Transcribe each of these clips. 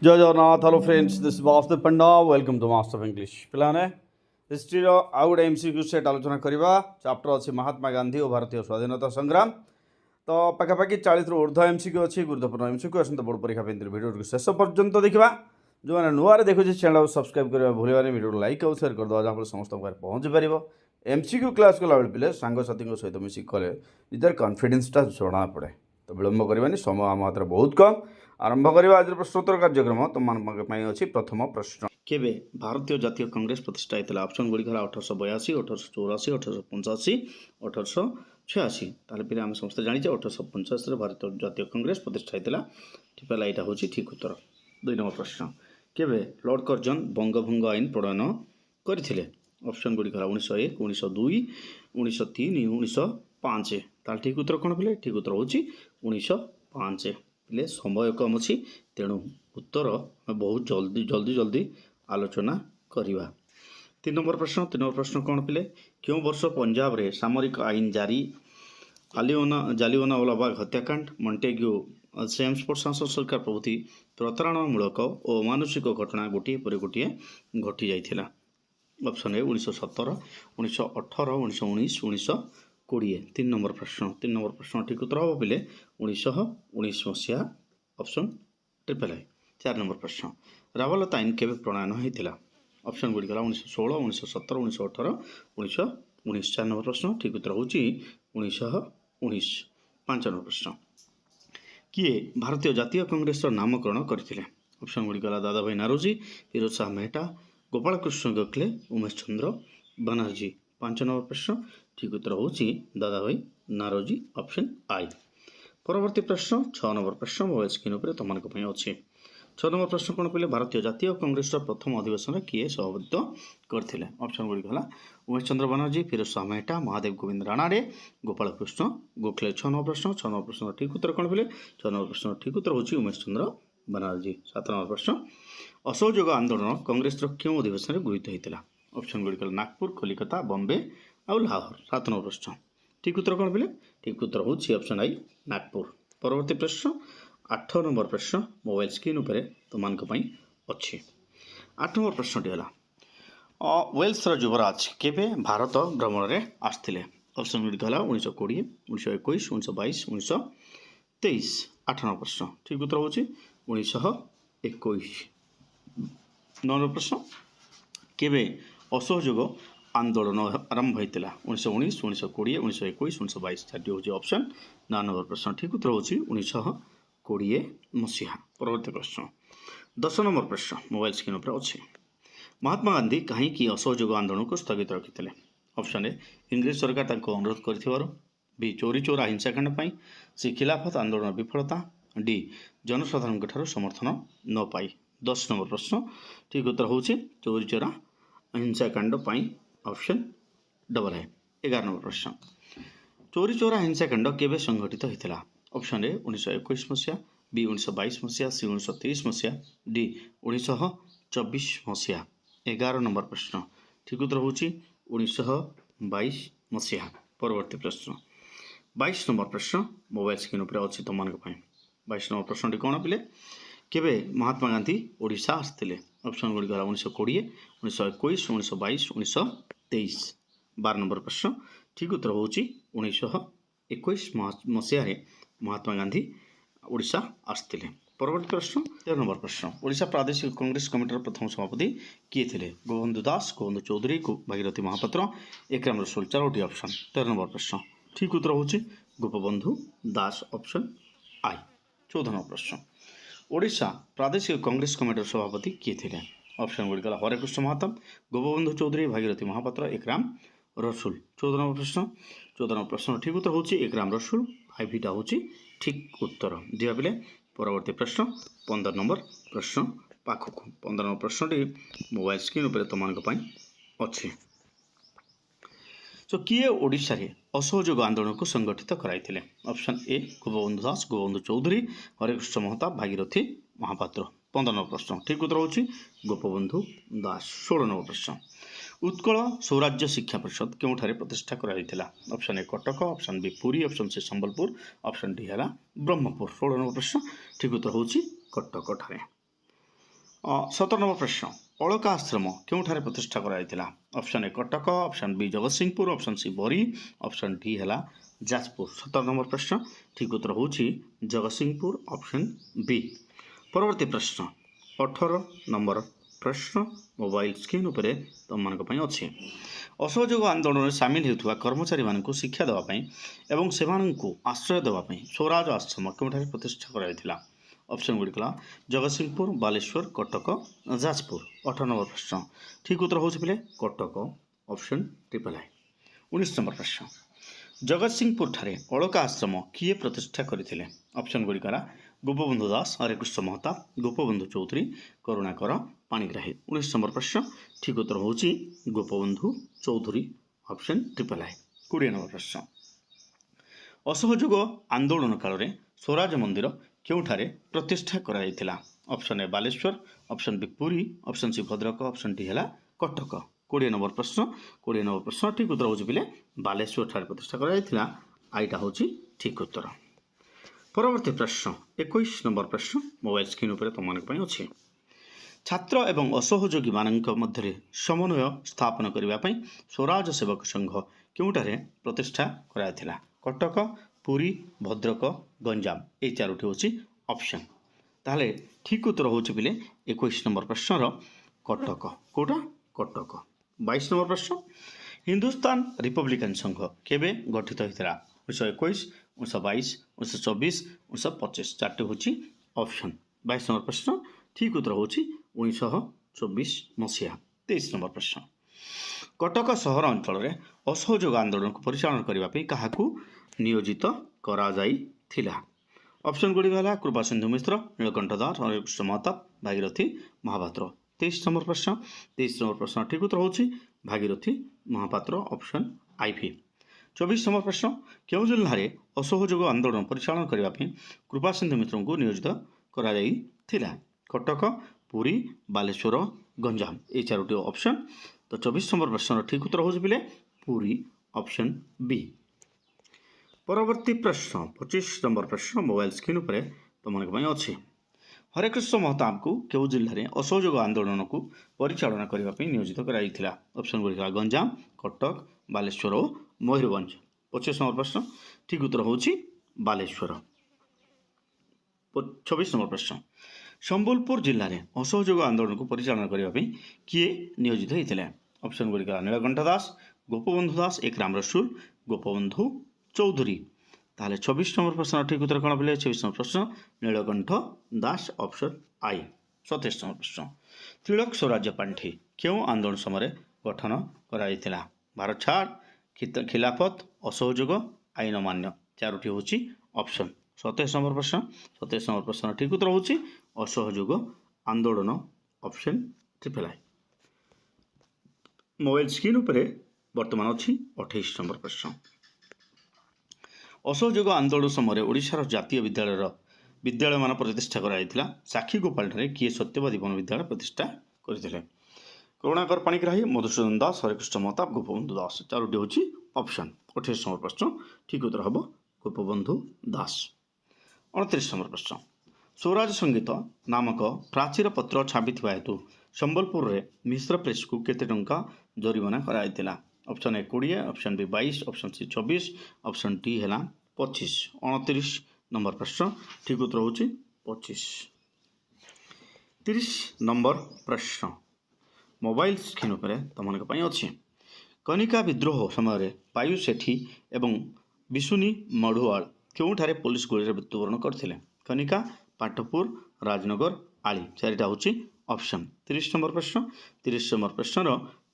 जय Jagannath hello friends this Vasudev Panda welcome to master of English पिलाने history आउ गोटे एमसीक्यू सेट आलोचना करवा चैप्टर अच्छी महात्मा गांधी और भारतीय स्वाधीनता संग्राम तो पाखापाखि 40 रु ऊर्ध्व एमसीक्यू अच्छी गुरुत्वपूर्ण एमसीक्यू आसते बोर्ड परीक्षा भिडियो शेष पर्यंत देखा जो मैंने नुआ देखुचे चैनल सब्सक्राइब करवा भूलवानी भिडियो लाइक और शेयर करदे जहाँ समस्त पहुँची पार एमसीक्यू क्लास कला बेले सांगसाथी सहित मिसिक कले निजर कन्फिडेन्सटा जना पड़े तो विलम्ब करवानी समय आम हाथ में बहुत कम आरंभ करवा आज प्रश्नोत्तर कार्यक्रम तुम अच्छी प्रथम प्रश्न केवे भारतीय जातीय कांग्रेस प्रतिष्ठा होता ऑप्शन गुड़िक 1882 1884 1885 1886 ताले पे आम समस्त जाचे 1885 भारतीय जातीय कांग्रेस प्रतिष्ठा होता ठीक है यहाँ हूँ ठीक उत्तर। 2 नंबर प्रश्न केवे लॉर्ड कर्जन बंगभंग आईन प्रणयन करते ऑप्शन गुड़िक 1901 1902 1903 1905 ताल ठीक उत्तर कौन पे ठीक उत्तर हूँ 1905 पे समय कम अच्छी तेणु उत्तर बहुत जल्दी जल्दी जल्दी आलोचना करवा। 3 नंबर प्रश्न कौन पे क्यों वर्ष पंजाब रे सामरिक आईन जारी जालियानवाला हत्याकांड मॉन्टेग्यू सेम्सफोर्ड शासन सरकार प्रभृति प्रताड़नामूलक और मानसिक घटना गोटे पर गोटे घटी जाइथिला। Option A 1917 1918 1919 1920। 3 नंबर प्रश्न ठीक उत्तर हम पे 1919 मसीहा ऑप्शन ट्रिपल आई। 4 नंबर प्रश्न रावलता आईन केवे प्रणयन होता ऑप्शन गुड़िक 1916 1917 1918 1919। 4 नंबर प्रश्न ठीक उत्तर हूँ 1919। 5 नंबर प्रश्न किए भारतीय जातीय कांग्रेस नामकरण करते ऑप्शन गुड़िक दादा भाई नारोजी फिरोज शाह मेहटा गोपाल कृष्ण गोखले उमेश चंद्र बनर्जी। 5 नंबर प्रश्न ठीक उत्तर हूँ दादा भाई नारोजी ऑप्शन आई। परवर्ती प्रश्न 6 नंबर प्रश्न मोबाइल स्क्रीन पर तुम अच्छे 6 नंबर प्रश्न कौन पे भारतीय जातीय कांग्रेस प्रथम अधिवेशन किए सभापतित्व करते ऑप्शन गुड़िक उमेश चंद्र बनर्जी फिरोज शाह मेहटा महादेव गोविंद राणाडे गोपाल कृष्ण गोखले। 6 नंबर प्रश्न ठीक उत्तर कौन पे 6 नंबर प्रश्न ठीक उत्तर हूँ उमेश चंद्र बनर्जी। 7 नंबर प्रश्न असहयोग आंदोलन कांग्रेस क्यों अधिवेशन गृहीत होता ऑप्शन गुड़िक नागपुर कलिकता बॉम्बे और लाहौर। 7 नंबर प्रश्न ठीक उत्तर कौन पे ठीक उत्तर हूँ ऑप्शन आई नागपुर। परवर्ती प्रश्न 8 नंबर प्रश्न मोबाइल स्क्रीन पर तुम अच्छी 8 नंबर प्रश्नटी है वेल्स युवराज केवे भारत भ्रमण में आसते ऑप्शन गुड़िक 1920 1921 1922 1923। 8 नंबर प्रश्न ठीक उत्तर हूँ 1921। 9 नंबर प्रश्न केवे असहयोग आंदोलन आरंभ होता 1919 1920 1921 1922। 4टी हूँ ऑप्शन 9 नंबर प्रश्न ठीक उत्तर हूँ 1920 मसीहा। परवर्ती प्रश्न 10 नंबर प्रश्न मोबाइल स्क्रीन पर अच्छे महात्मा गांधी कहीं असहयोग आंदोलन को स्थगित रखिते ऑप्शन ए इंग्रेज सरकार अनुरोध कर बी चोरी चोरा हिंसाकांड सी खिलाफत आंदोलन विफलता डी जनसाधारण समर्थन न पाई। 10 नंबर प्रश्न ठीक उत्तर हूँ चोरी चोरा हिंसाकांड ऑप्शन डबल है। 11 नंबर प्रश्न चोरी चोरा हिंसाकांड केवे संघटित होता ऑप्शन ए 1921 मसीहा बी 1922 मसीहा सी 1930 मसीहा डी 1924 मसीहा। 11 नंबर प्रश्न ठीक उत्तर हूँ 1922 मसीहा। परवर्ती प्रश्न 22 नंबर प्रश्न मोबाइल स्क्रीन पर अच्छी तुम 22 नंबर प्रश्न कौन पे केवे महात्मा गांधी ओडिशा आसते ऑप्शन गुड़िक 1920 1921 1922 1923। 12 नंबर प्रश्न ठीक उत्तर हूँ 1921 मसीह महात्मा गांधी ओडिशा आसते। परवर्ती प्रश्न 13 नंबर प्रश्न ओडिशा प्रादेशिक कांग्रेस कमिटर प्रथम सभापति किए थे गोबंधु दास गोबंधु चौधरी भागीरथी महापात्र एकराम रसोल। 4टी ऑप्शन। 13 नंबर प्रश्न ठीक उत्तर हूँ गोपबंधु दास ऑप्शन आई। 14 नंबर प्रश्न ओडिशा प्रादेशिक कांग्रेस कमिटर सभापति किए थे ऑप्शन गुड़िक हरेकृष्ण महाताब गोपबंधु चौधरी भागीरथी महापात्र एकराम रसुल। 14 नंबर प्रश्न ठीक उत्तर हूँ एकराम रसुल 5टा हूँ ठीक उत्तर दिवा बेले। परवर्ती प्रश्न 15 नंबर प्रश्न पाखक 15 नंबर प्रश्नटी मोबाइल स्क्रीन पर तुम अच्छी सो किए ओडिशा रे असहयोग आंदोलन को संगठित कराई option A Gopabandhu Das Gopabandhu Choudhury Harekrushna Mahtab Bhagirathi Mahapatra. 15 number प्रश्न ठीक उत्तर हूँ गोपबंधु दास। 16 नंबर प्रश्न उत्कल सौराज्य शिक्षा परिषद क्योंठारे प्रतिष्ठा कराइथिला option A Cuttack option B Puri option C Sambalpur option D है ब्रह्मपुर। 16 नंबर प्रश्न ठीक उत्तर हूँ कटक ठारे। 17 नंबर प्रश्न अलका आश्रम केउठारे प्रतिष्ठा कराइथिला option A Cuttack option B Jagatsinghpur option C Bari option D है जाजपुर 17 नंबर प्रश्न ठीक उत्तर होची जगतसिंहपुर ऑप्शन बी। परवर्ती प्रश्न 18 नंबर प्रश्न मोबाइल स्क्रीन उपरे तुम अच्छी असहयोग आंदोलन में सामिल होता कर्मचारी मानक शिक्षा देवाई एवं से आश्रय देवाई स्वराज आश्रम केउठारे प्रतिष्ठा कराइथिला ऑप्शन गुड़िक जगतसिंहपुर बालेश्वर कटक जाजपुर 18 नंबर प्रश्न ठीक उत्तर हो Cuttack option triple I. 19 number प्रश्न जगतसिंहपुर ठारे अलका आश्रम किए प्रतिष्ठा करते ऑप्शन गुड़िक गोपबंधु दास हरेकृष्ण महताब गोपबंधु चौधरी करुणाकर पाणिग्राही 19 नंबर प्रश्न ठीक उत्तर हो Gopabandhu Choudhury option triple I. 20 number प्रश्न असहयोग आंदोलन काल में स्वराज मंदिर केउठारे प्रतिष्ठा कराइथिला option A Baleshwar option B Puri option C Bhadrak option D है कटक 20 नंबर प्रश्न ठीक उत्तर हो बालेश्वर ठारे प्रतिष्ठा कराइथिला आईटा हूँ ठीक उत्तर। परवर्ती प्रश्न 21 नंबर प्रश्न मोबाइल स्क्रीन उपर तुम अच्छी छात्र एवं असहयोगी मानक मध्य समन्वय स्थापन करने स्वराज सेवक संघ केउठारे प्रतिष्ठा कराइथिला कटक पुरी भद्रक गंजाम ये चारोटी हूँ ऑप्शन ताहले ठीक उत्तर हो 21 नंबर प्रश्नर कटक कौटा कटक। 22 नंबर प्रश्न हिंदुस्तान रिपब्लिकन संघ केबे गठित होता 1921 1922 1924 1925 चार्टी हूँ ऑप्शन। 22 नंबर प्रश्न ठीक उत्तर हो 1924 मसीहा। 23 नंबर प्रश्न कटक सहर अंचल में असहयोग आंदोलन को परिचालन करने क्या नियोजित करा जाइथिला ऑप्शन गुड़िक है कृपा सिंधु मिश्र नीलकंठ दास हरिकृष्ण महताब भागीरथी महापात्र। 23 नंबर प्रश्न ठीक उत्तर हो Bhagirathi Mahapatra option IV. 24 number प्रश्न क्यों जिले में असहयोग आंदोलन परिचालन करने कृपा सिंधु मिश्र को नियोजित करा जाइथिला कटक पुरी बालेश्वर गंजाम ये चारोटी ऑप्शन। तो 24 नंबर प्रश्न ठीक उत्तर हो पुरी ऑप्शन बी। परवर्ती प्रश्न 25 नंबर प्रश्न मोबाइल स्क्रीन पर तुम अच्छी हरेकृष्ण महताब को केउ जिले में असहयोग आंदोलन को परिचालन करने नियोजित कराइथिला ऑप्शन गुड़िक गंजाम कटक बालेश्वर और मयूरभंज। 25 नंबर प्रश्न ठीक उत्तर हो बालेश्वर। 26 नंबर प्रश्न संबलपुर जिले में असहयोग आंदोलन को परिचालन करने किए नियोजित होता ऑप्शन गुड़िक नीलकंठ दास गोपबंधु दास एक राम रसूल गोपबंधु चौधरी ताहले 26 नंबर प्रश्न ठीक उत्तर कौन बोले 26 नंबर प्रश्न नीलकंठ दास ऑप्शन आई। 27 नंबर प्रश्न तिलक स्वराज्य पांठी क्यों आंदोलन समय गठन कराइथिला भारत छाड़ खिलाफत असहयोग आईन मान्य चारोटी हूँ ऑप्शन। 27 नंबर प्रश्न ठीक उत्तर हो असहयोग आंदोलन ऑप्शन ट्रिपल आई। मोबाइल स्क्रीन उपर वर्तमान अच्छी 28 नंबर प्रश्न असहयोग आंदोलन समय ओडिशार जातीय विद्यालय मान प्रतिष्ठा कराइथिला साक्षी गोपाल ठारे किए सत्यवादी वन विद्यालय प्रतिष्ठा करथिले करुणाकर पाणिग्राही मधुसूदन दास हरिकृष्ण महताब गोपबंधु दास चारोटी हूँ ऑप्शन। 28 नंबर प्रश्न ठीक उत्तर हम गोपबंधु दास। 29 नंबर प्रश्न स्वराज संगीत नामक प्राचीर पत्र छापी हेतु संबलपुर में मिश्र प्रेस को केते टंका जरिमाना कराइथिला option A 20 option B 22 option C 24 option D है 25। 29 नंबर प्रश्न ठीक उत्तर हो 25। 30 नंबर प्रश्न मोबाइल स्क्रीन उपर तुम अच्छी कनिका विद्रोह समय पायु सेठी एवं विशुनी मढ़ुआल केउठारे पुलिस गोली मृत्युवरण करथिले कनिका पाटपुर राजनगर आली चारिटा हूँ ऑप्शन। 30 नंबर प्रश्न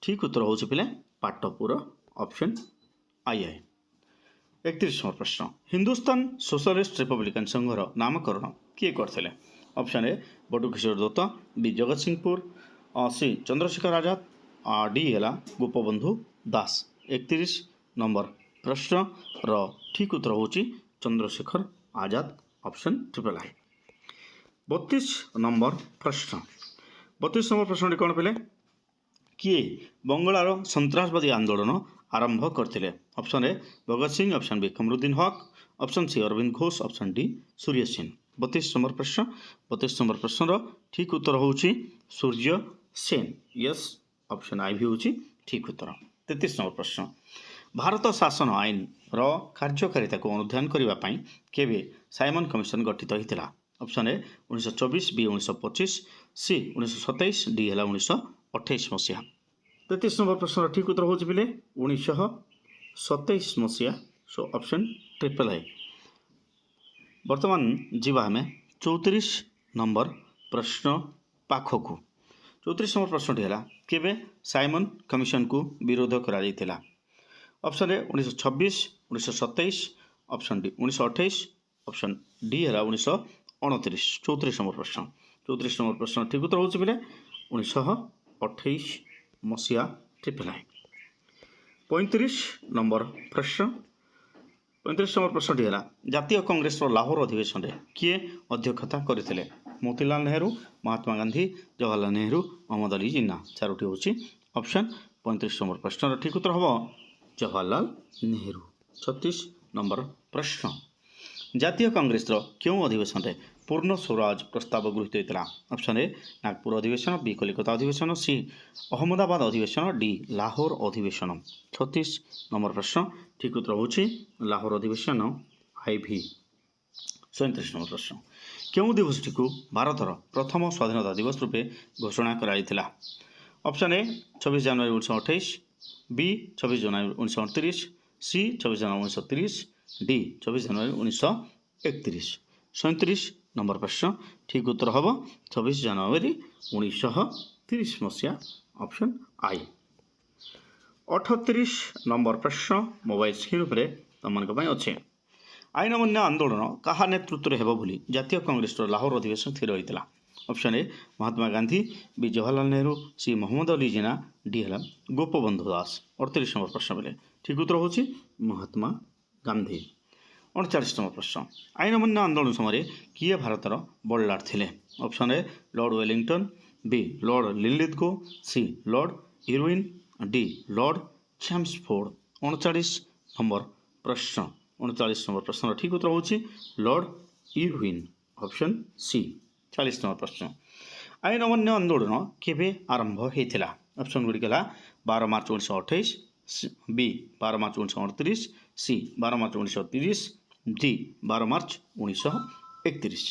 ठीक उत्तर हो पाटपुर ऑप्शन आई। 31 नंबर प्रश्न हिंदुस्तान सोशलिस्ट रिपब्लिकन संघर नामकरण किए करथिले option A Batukishore Dutt B Jagatsinghpur C Chandrashekhar Azad D है गोपबंधु दास। 31 नंबर प्रश्न र ठीक उत्तर हो Chandrashekhar Azad option triple I. 32 number प्रश्न कौन पे किए बंगलार सन्त्रासवादी आंदोलन आरंभ करते option A Bhagat Singh option B Kamruddin Haq option C Arvind Ghosh option D Surya Sen. 32 number प्रश्न 32 नंबर प्रश्नर ठीक उत्तर होउची Surya Sen yes option I भी होउची ठीक उत्तर 33 नंबर प्रश्न भारत शासन आईन रो कार्यकारिता को अनुध्यान करने पाई केबे साइमन कमिशन गठित होता option A 1924 B 1925 C 1927 D है 1928 मसीहा 33 नंबर प्रश्न ठीक उत्तर होउची बिले 1927 मसीहा सो ऑप्शन ट्रिपल आई वर्तमान जीवा हमें 34 नंबर प्रश्न पाखकू 34 नंबर प्रश्नटी है केबे साइमन कमिशन को विरोध करा option A 1926 1927 option D 1928 option D है 1929 34 नंबर प्रश्न 34 नंबर प्रश्न ठीक उत्तर होउची बिले 1928 मसीहा ट्रिपल आई 35 नंबर प्रश्न 35 नंबर प्रश्नटी है जातीय कांग्रेस लाहौर अधिवेशन में किए अध्यक्षता करते मोतीलाल नेहरू महात्मा गांधी जवाहरलाल नेहरू मोहम्मद अली जिन्ना चारोटी होची ऑप्शन 35 नंबर प्रश्न ठीक उत्तर हम जवाहरलाल नेहरू 36 नंबर प्रश्न जातीय कांग्रेस क्यों अधिवेशन में पूर्ण स्वराज प्रस्ताव गृहीत होता ऑप्शन ए नागपुर अधिवेशन बी कलिकता अधिवेशन सी अहमदाबाद अधिवेशन डी लाहौर अधिवेशन 36 नंबर प्रश्न ठीक उत्तर होची लाहौर अधिवेशन आई भी 37 नंबर प्रश्न क्यों दिवस को भारत प्रथम स्वाधीनता दिवस रूपे घोषणा कराइथिला ऑप्शन ए 26 जनवरी 1928 बी 26 जनवरी 1929 सी 26 जनवरी 1930 डी 26 जनवरी 1931 37 नंबर प्रश्न ठीक उत्तर हम 26 जनवरी 1930 मसीहा ऑप्शन आई 38 नंबर प्रश्न मोबाइल स्क्रीन पर तुम अच्छे आईन अमान्य आंदोलन क्या नेतृत्व हेब बोली जातीय कांग्रेस लाहौर अधिवेशन स्थिर होता option A Mahatma Gandhi B Jawaharlal Nehru C Mohammad Ali Jinnah D है गोपबंधु दास 38 नंबर प्रश्न बोले ठीक उत्तर होची महात्मा गांधी 39 नंबर प्रश्न आईन अमान्य आंदोलन समय किए भारतर बड़लाट थे option A Lord Wellington B Lord Linlithgow C Lord Irwin D Lord Chelmsford 39 number प्रश्न 39 नंबर प्रश्न ठीक उत्तर होची Lord Irwin option C 40 number प्रश्न आईन अमान्य आंदोलन केबे आरंभ होता ऑप्शन गुड़िक 12 March 1928 B 12 March 1929 C 12 March 1930 D 12 March 1931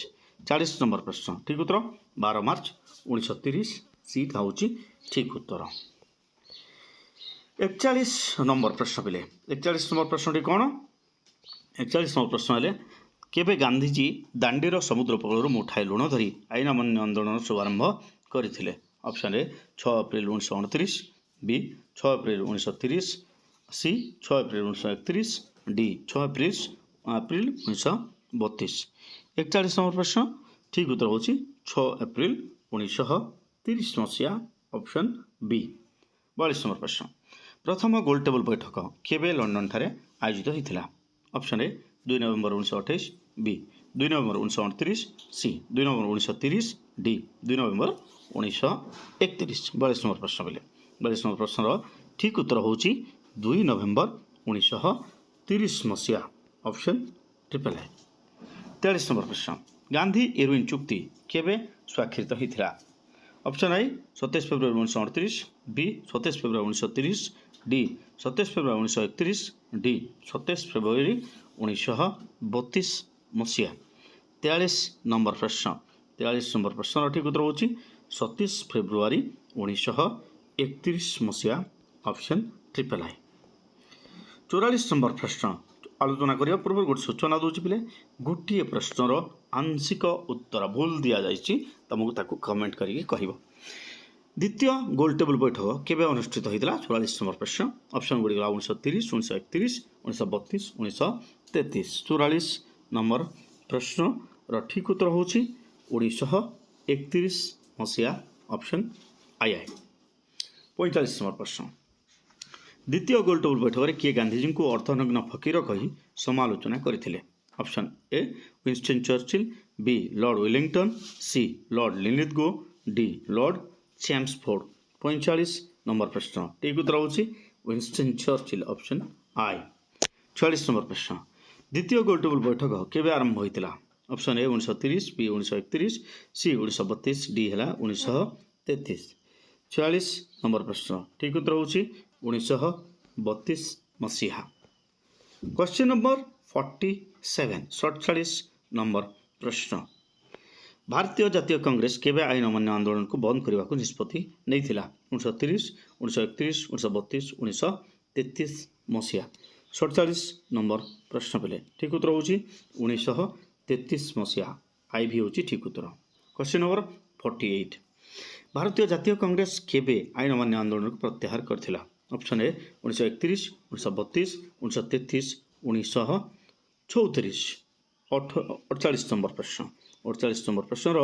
40 number प्रश्न ठीक उत्तर 12 मार्च 1930 सी होची ठीक उत्तर 41 नंबर प्रश्न पिले 41 नंबर प्रश्नटी कौन 41 नंबर प्रश्न है केबे गांधीजी दांडीर समुद्र उपकूल मुठाए लुण धरी आईन अमान्य आंदोलन शुभारंभ करते option A 6 April 1929 B 6 April 1930 C 6 April 1931 D 6 April 1932 41 number प्रश्न ठीक उत्तर होची 6 अप्रैल 1930 मसीहा ऑप्शन बी 42 नंबर प्रश्न प्रथम गोल टेबल बैठक केबे लंडन ठारे आयोजित होता option A 2 November 1928 B 2 November 1929 C 2 November 1930 D 2 November 1931 42 number प्रश्न बोले 42 नंबर प्रश्न ठीक उत्तर होची 2 नवेम्बर 1930 मसीहा ऑप्शन ट्रिपल आई 43 नंबर प्रश्न गांधी इरविन चुक्ति केबे स्वाक्षरित होता option I 27 February 1938 B 27 February 1930 D 27 February 1931 D 27 February 1932 मसीहा 43 नंबर प्रश्न 43 नंबर प्रश्न ठीक उत्तर होची 27 फेब्रुआरी 1931 मसीहा ऑप्शन ट्रिपल आई 44 नंबर प्रश्न आलोचना करने पूर्व गोटे सूचना दूसरी पिले गोटे प्रश्नर आंशिक उत्तर भूल दि जाइए तुमको कमेंट करके कह द्वितीय गोल टेबल बैठक केबे अनुष्ठित होता 44 नंबर प्रश्न ऑप्शन गुड़ी 1930 1931 1932 1933 44 नंबर प्रश्न ठीक उत्तर होची 1931 मसीहा ऑप्शन आई 45 नंबर प्रश्न द्वितीय गोल टेबल बैठक में किए गांधीजी को अर्थनग्न फकीर कही समालोचना करते option A Winston Churchill B Lord Wellington C Lord Linlithgow D Lord Chelmsford 45 number प्रश्न ठीक उत्तर होची Winston Churchill option I 46 number प्रश्न द्वितीय गोल टेबल बैठक केबे आरंभ होता option A 1930, B 1931, C 1932, D है 1933। 44 नंबर प्रश्न ठीक उत्तर होची 1932 मसीहा। क्वेश्चन नंबर 47 47 नंबर प्रश्न भारतीय जातीय कांग्रेस केबे आईन अमान्य आंदोलन को बंद करने को निष्पत्ति नहीं थिला 1930, 1931, 1932, 1933 मसीहा। 47 नंबर प्रश्न पे ठीक उत्तर होची 1933 मसीहा। आई भी होची ठीक उत्तर। क्वेश्चन नंबर 48 भारतीय जातीय कांग्रेस केबे आईन अमान्य आंदोलन को प्रत्याहार करथिला ऑप्शन ए 1931, 1932, 1933, 1934। 48 नंबर प्रश्न 48 नंबर प्रश्नर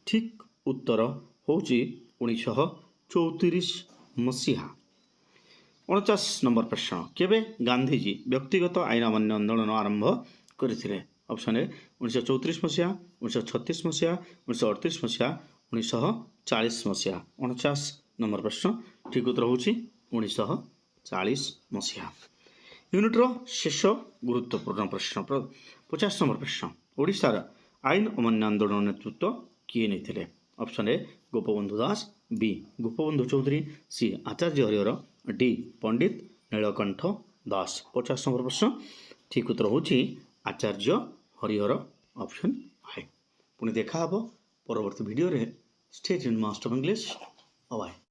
ठीक उत्तर होची 1934 मसीहा। 49 नंबर प्रश्न केबे गांधीजी व्यक्तिगत आईन अमान्य आंदोलन आरंभ करथिले ऑप्शन ए 1934 मसीहा, 1936 मसीहा, 1938 मसीहा, 1940 मसीहा। 49 नंबर प्रश्न ठीक उत्तर होची 1940 मसीहा। यूनिट्र शेष गुरुत्वपूर्ण प्रश्न 50 नंबर प्रश्न ओडिशार आईन अमान्य आंदोलन नेतृत्व किए नहीं option A Gopabandhu Das, B Gopabandhu Choudhury, C Acharya Harihar, D Pandit Nilakantha Das. 50 number प्रश्न ठीक उत्तर होची आचार्य हरिहर ऑप्शन आई। पुणी देखा परवर्ती वीडियो रे stay tuned master English by.